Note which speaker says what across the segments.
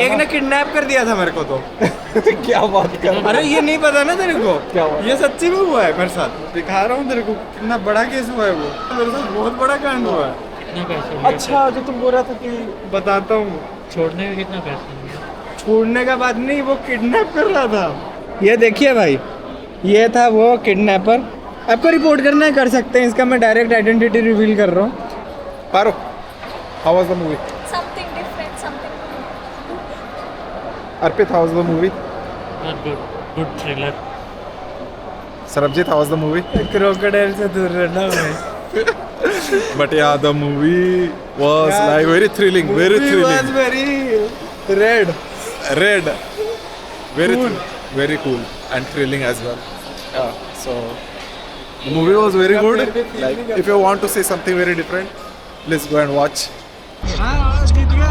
Speaker 1: एक ने किडनैप कर दिया था मेरे को तो।
Speaker 2: क्या बात कर रहे हो?
Speaker 1: अरे ये नहीं पता ना तेरे को?
Speaker 2: क्या हुआ?
Speaker 1: ये सच्ची में हुआ है मेरे साथ, दिखा रहा हूँ तेरे को, कितना बड़ा केस हुआ है वो, मेरे साथ बहुत बड़ा कांड हुआ है।
Speaker 3: कितने पैसे लिए
Speaker 2: अच्छा, जो तुम बोल रहा था कि
Speaker 1: बताता हूँ।
Speaker 3: थे? छोड़ने के कितना पैसे लिए?
Speaker 1: छोड़ने का बात नहीं, वो किडनैप कर रहा था। ये देखिए भाई, ये था वो किडनैपर। आपको रिपोर्ट करना है कर सकते हैं, इसका मैं डायरेक्ट आइडेंटिटी रिवील कर रहा हूँ।
Speaker 2: Paro, how was the movie?
Speaker 4: Something different, something.
Speaker 2: Arpit, how was the movie?
Speaker 3: Not good. Good thriller.
Speaker 2: Sarabjit, how was the movie?
Speaker 1: Crocodile से दूर रहना भाई।
Speaker 2: But yeah, the movie was
Speaker 1: Yeah,
Speaker 2: like very thrilling, very
Speaker 1: Movie
Speaker 2: thrilling.
Speaker 1: was very red.
Speaker 2: Red, very
Speaker 1: Cool.
Speaker 2: very cool and thrilling as well. Yeah, so the movie was very
Speaker 1: Yeah,
Speaker 2: good.
Speaker 1: very thrilling
Speaker 2: Like
Speaker 1: as
Speaker 2: if you want to see something very different, please go and watch.
Speaker 1: हाँ, जीत गया।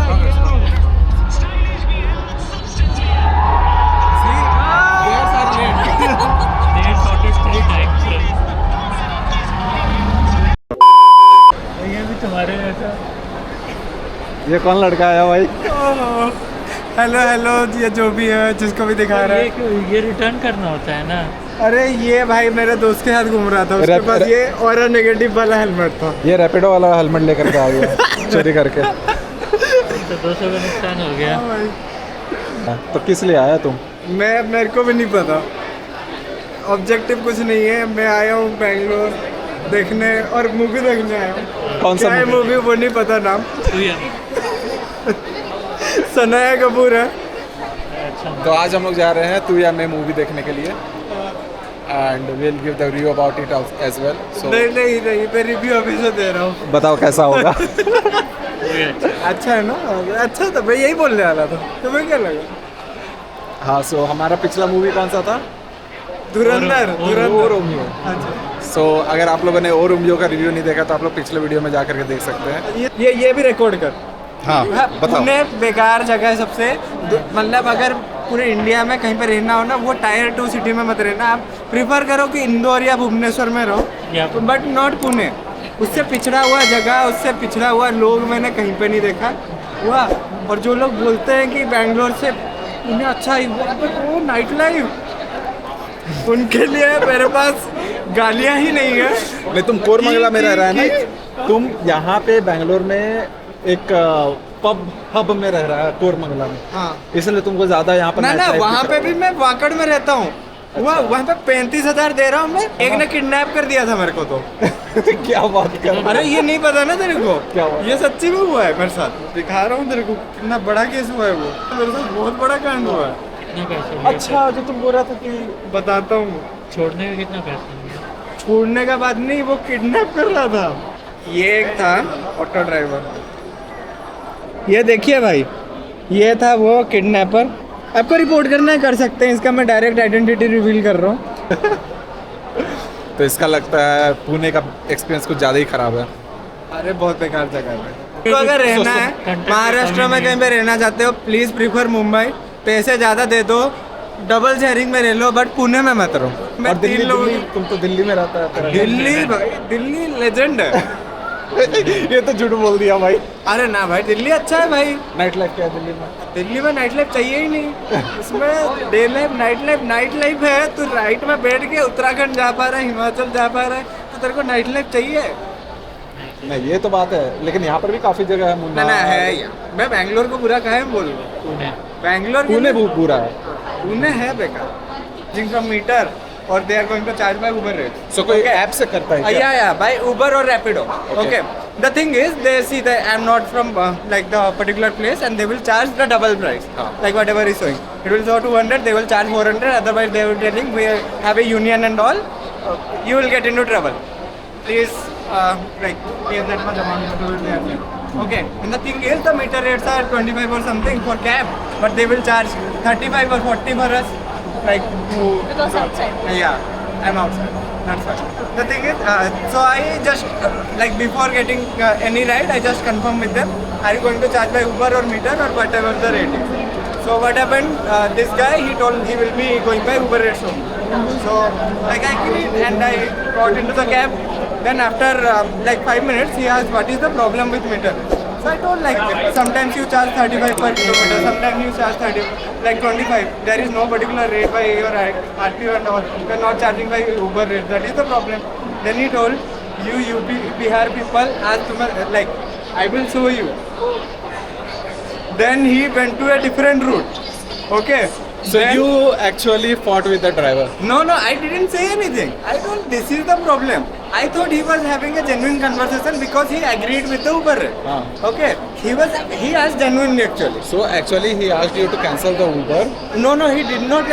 Speaker 3: They shot it 3 times. ये भी तुम्हारे जैसा।
Speaker 2: ये कौन लड़का आया भाई?
Speaker 1: हेलो हेलो, ये जो भी है जिसको भी दिखा रहा
Speaker 3: ये
Speaker 1: है।
Speaker 3: क्यों? ये रिटर्न करना होता है ना।
Speaker 1: अरे ये भाई मेरे दोस्त के साथ घूम रहा था, उसके पास ये और नेगेटिव वाला हेलमेट था।
Speaker 2: ये रैपिडो वाला हेलमेट लेकर के आ गया चोरी करके।
Speaker 3: तो 200 का नुकसान हो गया।
Speaker 1: हाँ भाई,
Speaker 2: तो किस लिए आया तुम?
Speaker 1: मेरे को भी नहीं पता, ऑब्जेक्टिव कुछ नहीं है। मैं आया हूँ बेंगलोर देखने और मूवी देखने आया हूँ।
Speaker 2: कौन सा
Speaker 1: क्या
Speaker 2: movie?
Speaker 1: मूवी वो नहीं पता नाम।
Speaker 3: तू या
Speaker 1: सनाया कपूर है।
Speaker 3: अच्छा।
Speaker 2: तो आज हम लोग जा रहे हैं तू या मैं मूवी देखने के लिए and will give the review about it as well. So
Speaker 1: नहीं, मैं रिव्यू अभी से दे रहा हूँ।
Speaker 2: बताओ कैसा होगा?
Speaker 3: ये अच्छा।
Speaker 1: अच्छा है ना? अच्छा था, मैं यही बोलने वाला था। तुम्हें क्या लगा?
Speaker 2: हाँ, सो हमारा पिछला मूवी कौन सा था?
Speaker 1: धुरंधर।
Speaker 2: ओ रोमियो।
Speaker 1: अच्छा,
Speaker 2: सो अगर आप लोगों ने ओ रोमियो का रिव्यू नहीं देखा तो आप लोग पिछले वीडियो में जा करके देख सकते हैं।
Speaker 1: ये भी रिकॉर्ड कर।
Speaker 2: हाँ, बताओ।
Speaker 1: पुणे बेकार जगह है सबसे। मतलब अगर पूरे इंडिया में कहीं पे रहना हो ना, वो टायर 2 सिटी में मत रहना। आप प्रिफर करो कि इंदौर या भुवनेश्वर में
Speaker 3: या
Speaker 1: रहो, बट नॉट पुणे। उससे पिछड़ा हुआ जगह, उससे पिछड़ा हुआ लोग मैंने कहीं पे नहीं देखा हुआ। और जो लोग बोलते हैं कि बैंगलोर से पुणे अच्छा ही, वो नाइट लाइफ, उनके लिए मेरे पास गालियाँ ही नहीं है।
Speaker 2: नहीं, तुम कोरमंगला में रह रहा है ना? तुम यहाँ पे बैंगलोर में एक पब हब में रह रहा है कोरमंगला में,
Speaker 1: हाँ
Speaker 2: इसलिए तुमको ज्यादा यहाँ पर
Speaker 1: ना
Speaker 2: night life
Speaker 1: वहाँ
Speaker 2: दिख
Speaker 1: पे
Speaker 2: रहा
Speaker 1: भी मैं वाकड़ में रहता हूँ। वहाँ पे 35,000 दे रहा हूँ मैं। एक ने किडनैप कर दिया था मेरे को तो।
Speaker 2: है। क्या बात कर रहे हो?
Speaker 1: अरे ये नहीं पता ना तेरे को?
Speaker 2: क्या हुआ?
Speaker 1: ये सच्ची में हुआ है मेरे साथ, दिखा रहा हूँ तेरे को, कितना बड़ा केस हुआ है वो, मेरे साथ बहुत बड़ा कांड हुआ है।
Speaker 3: कितने पैसे लिए थे?
Speaker 2: अच्छा, जो तुम बोल रहा था कि
Speaker 1: बताता हूँ।
Speaker 3: छोड़ने के कितना पैसे लिए?
Speaker 1: छोड़ने का बात नहीं, वो किडनैप कर रहा था। ये एक था ऑटो ड्राइवर। ये देखिए भाई, ये था वो किडनैपर। आपको रिपोर्ट करना है कर सकते हैं, इसका मैं डायरेक्ट आइडेंटिटी रिवील कर रहा हूँ।
Speaker 2: तो इसका लगता है पुणे का एक्सपीरियंस कुछ ज़्यादा ही खराब है।
Speaker 1: अरे बहुत बेकार जगह है। तो अगर रहना है
Speaker 3: कंटेंट
Speaker 1: महाराष्ट्र में कहीं पे रहना चाहते हो, प्लीज़ प्रीफर मुंबई। पैसे ज़्यादा दे दो, डबल शेयरिंग में रह लो, बट पुणे में मत रहो।
Speaker 2: और
Speaker 1: मैं
Speaker 2: दिल्ली,
Speaker 1: 3 लोगों
Speaker 2: दिल्ली, तुम तो दिल्ली में रहता है।
Speaker 1: दिल्ली भाई, दिल्ली लेजेंड है।
Speaker 2: ये तो झूठ बोल दिया भाई।
Speaker 1: अरे ना भाई, दिल्ली अच्छा है भाई।
Speaker 2: नाइट लाइफ क्या है दिल्ली में?
Speaker 1: दिल्ली में नाइट लाइफ चाहिए ही नहीं। इसमें डे लाइफ, नाइट लाइफ है। तू राइट में बैठ के उत्तराखंड जा पा रहा है, हिमाचल जा पा रहा है, तो तेरे को नाइट लाइफ चाहिए?
Speaker 2: नहीं, ये तो बात है, लेकिन यहाँ पर भी काफी जगह है।
Speaker 1: ना
Speaker 2: मुन्ना
Speaker 1: ना है यार, मैं बैंगलोर को बुरा काहे बोल रहा हूँ?
Speaker 3: पुणे।
Speaker 1: बैंगलोर के
Speaker 2: पुणे
Speaker 1: लिए-
Speaker 2: बहुत बुरा है।
Speaker 1: पुणे है बेकार। जिंग फ्रॉम मीटर और they are going to charge by Uber rate.
Speaker 2: So कोई ऐप से करता है क्या?
Speaker 1: Yeah, by Uber or Rapido. Okay. The thing is, they see that I'm not from like the particular place, and they will charge the double price, like whatever is showing. It will show 200, they will charge 400. Otherwise, they will telling we have a union and all. You will get into trouble. Please, like pay that much amount to do it. Okay. And the thing is, the meter rates are 25 or something for cab, but they will charge 35 or 40 for us. Like to
Speaker 4: Because outside.
Speaker 1: yeah, I'm outside. That's fine. The thing is, so I just like before getting any ride, I just confirm with them. Are you going to charge by Uber or meter or whatever the rate is? So what happened? This guy, he told he will be going by Uber rates only. So like I agreed and I got into the cab. Then after like 5 minutes, he asked what is the problem with meter. So I told like sometimes you charge 35 per kilometer, sometimes you charge 30, like 25. There is no particular rate by your RTO and all. You are not charging by Uber rate. That is the problem. Then he told you UP Bihar people as like I will show you. Then he went to a different route. Okay.
Speaker 2: So
Speaker 1: Then-
Speaker 2: you actually fought with the driver.
Speaker 1: No, I didn't say anything. I told this is the problem. I thought he was having a genuine conversation because he agreed with the Uber rate.
Speaker 2: Ah.
Speaker 1: Okay. He asked genuinely actually.
Speaker 2: So actually he asked you to cancel the Uber.
Speaker 1: No, he did not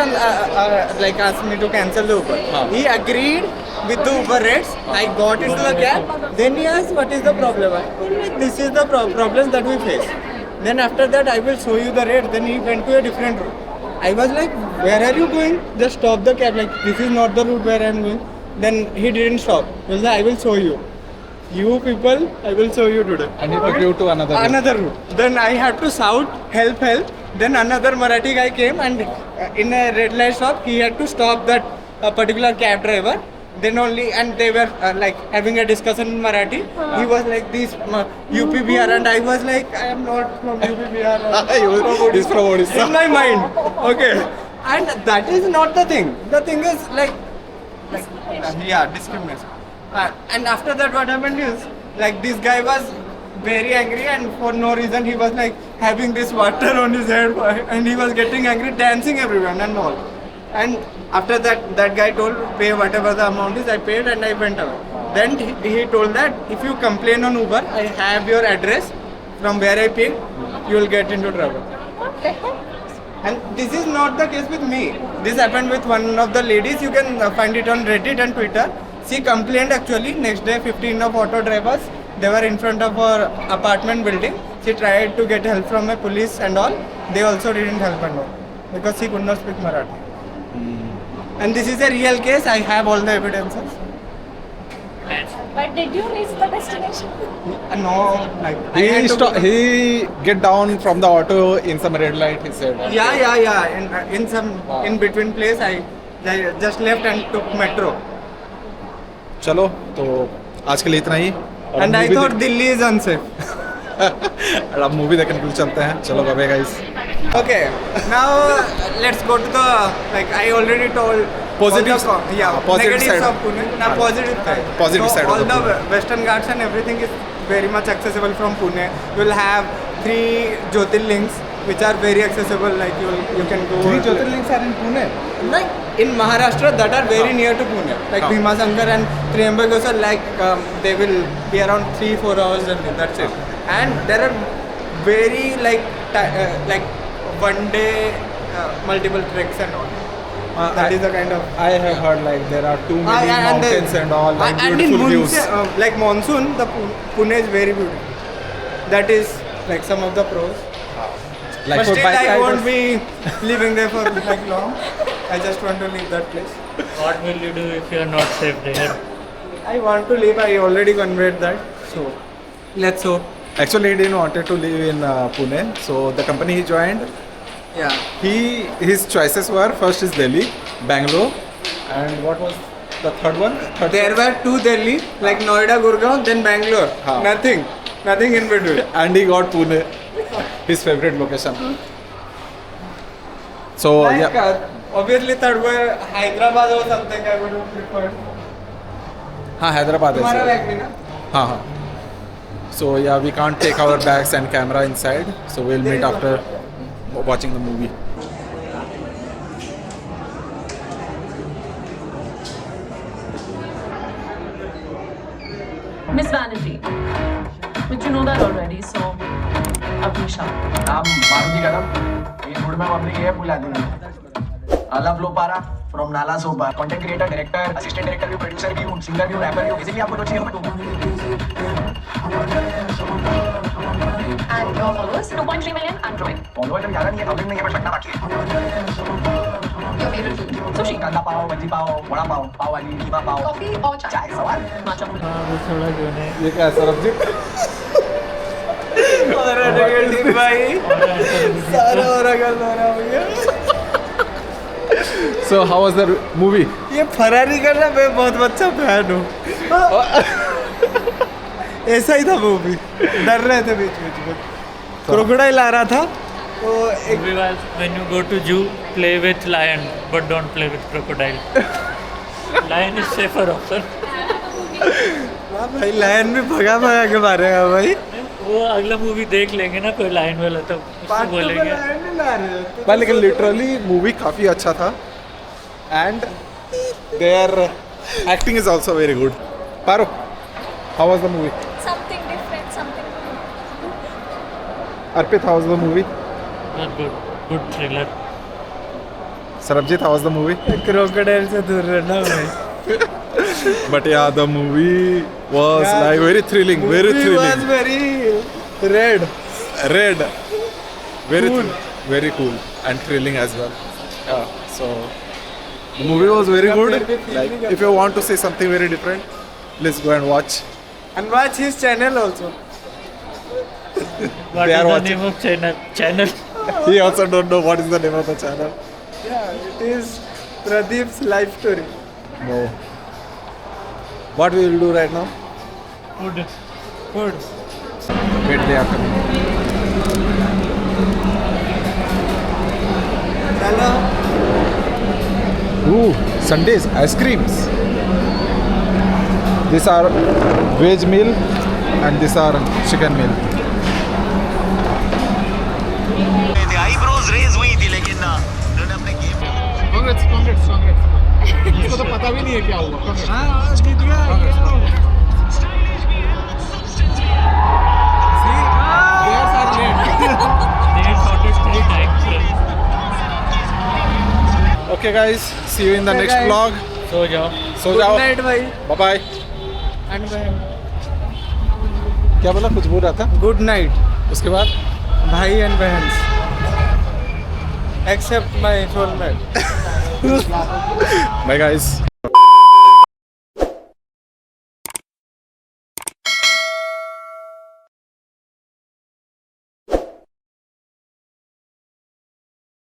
Speaker 1: like ask me to cancel the Uber.
Speaker 2: Ah.
Speaker 1: He agreed with the Uber rates. I got into the cab. Then he asked what is the problem. I told him, this is the problem that we face. Then after that I will show you the rate. Then he went to a different route. I was like, where are you going? Just stop the cab. Like, this is not the route where I am going. Then he didn't stop. He was like, I will show you. You people, I will show you today.
Speaker 2: And he took you to another route.
Speaker 1: Another route. Then I had to shout, help, help. Then another Marathi guy came and in a red light stop, he had to stop that particular cab driver. Then only, and they were like having a discussion in Marathi. He was like this UP Bihar, and I was like, I am not from UP Bihar.
Speaker 2: He's from Odisha.
Speaker 1: In my mind, okay. And that is not the thing. The thing is like yeah, discrimination. And after that, what happened is like this guy was very angry, and for no reason he was like having this water on his head, and he was getting angry, dancing everyone and all. And after that, that guy told pay whatever the amount is. I paid and I went away. Then he told that if you complain on Uber, I have your address from where I paid, you will get into trouble.
Speaker 4: What the heck?
Speaker 1: And this is not the case with me. This happened with one of the ladies. You can find it on Reddit and Twitter. She complained actually. Next day, 15 of auto drivers, they were in front of her apartment building. She tried to get help from a police and all. They also didn't help and all because she could not speak Marathi. And this is a real case. I have all the evidences.
Speaker 4: But did you reach the destination?
Speaker 1: No, like I had
Speaker 2: He
Speaker 1: to-
Speaker 2: he get down from the auto in some red light. He said.
Speaker 1: Yeah. In some
Speaker 2: Wow.
Speaker 1: in between place, I just left and took metro.
Speaker 2: चलो तो आज के लिए इतना ही. और
Speaker 1: And I
Speaker 2: movie
Speaker 1: thought Delhi is unsafe.
Speaker 2: और अब movie देखने के लिए चलते हैं. चलो bye guys.
Speaker 1: Okay, now let's go to the like I already told.
Speaker 2: Positives.
Speaker 1: all the, yeah,
Speaker 2: Positive
Speaker 1: negatives
Speaker 2: side.
Speaker 1: of Pune. Now positive side.
Speaker 2: Positive side of
Speaker 1: All
Speaker 2: the
Speaker 1: the
Speaker 2: Pune.
Speaker 1: Western Ghats and everything is very much accessible from Pune. You will have 3 Jyotirlings which are very accessible. Like you can go.
Speaker 2: Three Jyotirlings are in Pune.
Speaker 1: Like in Maharashtra that are very near to Pune. Like
Speaker 2: Huh.
Speaker 1: Bhima Shankar and Triambakeswar, like they will be around 3-4 hours and that's it. And there are very like one day multiple treks and all. That is the kind of.
Speaker 2: I have heard like there are too many
Speaker 1: and
Speaker 2: mountains and all like
Speaker 1: and in
Speaker 2: beautiful views.
Speaker 1: like monsoon, the Pune is very beautiful. That is like some of the pros.
Speaker 2: Like
Speaker 1: But
Speaker 2: for
Speaker 1: still,
Speaker 2: bike
Speaker 1: I won't
Speaker 2: riders.
Speaker 1: be living there for like long. I just want to leave that place.
Speaker 3: What will you do if you are not safe there?
Speaker 1: I want to leave. I already conveyed that. So let's hope.
Speaker 2: Actually, he didn't wanted to live in Pune. So the company he joined,
Speaker 1: Yeah.
Speaker 2: his choices were first is Delhi, Bangalore, and what was the third one?
Speaker 1: There were 2 Delhi, like Noida, Gurgaon, then Bangalore.
Speaker 2: Huh.
Speaker 1: Nothing in between.
Speaker 2: And he got Pune, his favorite location. So
Speaker 1: Like,
Speaker 2: yeah,
Speaker 1: obviously third were Hyderabad or something. I would have preferred.
Speaker 2: हाँ हैदराबाद
Speaker 1: तुम्हारा
Speaker 2: है.
Speaker 1: bag भी ना?
Speaker 2: हाँ हाँ. So yeah, we can't take our bags and camera inside. So we'll meet after watching the movie.
Speaker 5: Miss Vanity. But you know that already, so Abhisha.
Speaker 6: नाम मारुति कदम ये road map अपनी ये बुला देंगे love Lopara from Nala Sopara content creator director assistant director भी producer भी हूँ singer भी हूँ रैपर भी हूँ बेसिकली आपको तो चाहिए मैं
Speaker 5: And your followers? 2.3 million Android.
Speaker 6: Follower तो ज़्यादा नहीं है पब्लिक में ये पर फटना बाकी है
Speaker 5: Your favorite food? Sushi.
Speaker 6: कांदा पाव बजी पाव वड़ा पाव पाव वाली कीमा पाव
Speaker 5: Coffee or chai?
Speaker 6: चाय सवाल
Speaker 5: Matcha.
Speaker 3: वो थोड़ा जो है
Speaker 2: ये क्या सरबजीत?
Speaker 1: सारा negative भाई. सारा हो रहा भैया.
Speaker 2: So how was the movie?
Speaker 1: ये फरारी का ना मैं बहुत अच्छा फैन हूँ. ऐसा ही था मूवी, डर रहे थे बीच बीच में, क्रोकोडाइल आ रहा था तो एक
Speaker 3: Movie was when you go to zoo, play with lion, but don't play with crocodile. Lion is safer option.
Speaker 1: हाँ भाई लायन भी भगा भगा के मारेगा भाई।
Speaker 3: वो अगला मूवी देख लेंगे ना कोई लाइन वाला तो उसको
Speaker 1: पार्ट 2 में
Speaker 3: बोलेंगे
Speaker 1: लायन नहीं ला रहे हो।
Speaker 2: भाई लेकिन लिटरली मूवी काफ़ी अच्छा था and their acting is also very good. Paro, how was the movie?
Speaker 4: Something different, something.
Speaker 2: Arpit, how was the movie?
Speaker 3: Good thriller.
Speaker 2: Sarabjit, how was the movie?
Speaker 1: Crocodile से दूर रहना भाई।
Speaker 2: But yeah, the movie was
Speaker 1: Yeah,
Speaker 2: like very thrilling, very
Speaker 1: Movie
Speaker 2: thrilling.
Speaker 1: was very red.
Speaker 2: Red, very
Speaker 1: Cool.
Speaker 2: very cool and thrilling as well. Yeah, so the movie was very good. Like if you want to see something very different, please go and watch.
Speaker 1: And watch his channel also.
Speaker 3: What
Speaker 2: They
Speaker 3: is
Speaker 2: are
Speaker 3: the
Speaker 2: watching.
Speaker 3: name of channel?
Speaker 2: He also don't know what is the name of the channel.
Speaker 1: Yeah, it is Pradeep's life story.
Speaker 2: No. What we will do right now?
Speaker 3: Food.
Speaker 1: Good.
Speaker 2: Wait, they are coming.
Speaker 1: Hello.
Speaker 2: Ooh, Sundays ice creams. These are veg meal and these are chicken meal.
Speaker 6: Eyebrows raise हुई थी लेकिन ना उन्होंने अपने game
Speaker 2: इसको तो पता भी नहीं है क्या हुआ।
Speaker 1: हाँ जीत गया।
Speaker 3: They sorted 3 times.
Speaker 2: Okay guys, see you in the
Speaker 1: Okay,
Speaker 2: next
Speaker 1: guys.
Speaker 2: vlog.
Speaker 3: सो जाओ।
Speaker 2: सो
Speaker 1: Good
Speaker 2: जाओ।
Speaker 1: night भाई।
Speaker 2: Bye bye.
Speaker 1: And bye.
Speaker 2: क्या बोला? कुछ बोल रहा था?
Speaker 1: Good night.
Speaker 2: उसके बाद
Speaker 1: भाई and बहन. Except my soulmate.
Speaker 2: bye guys.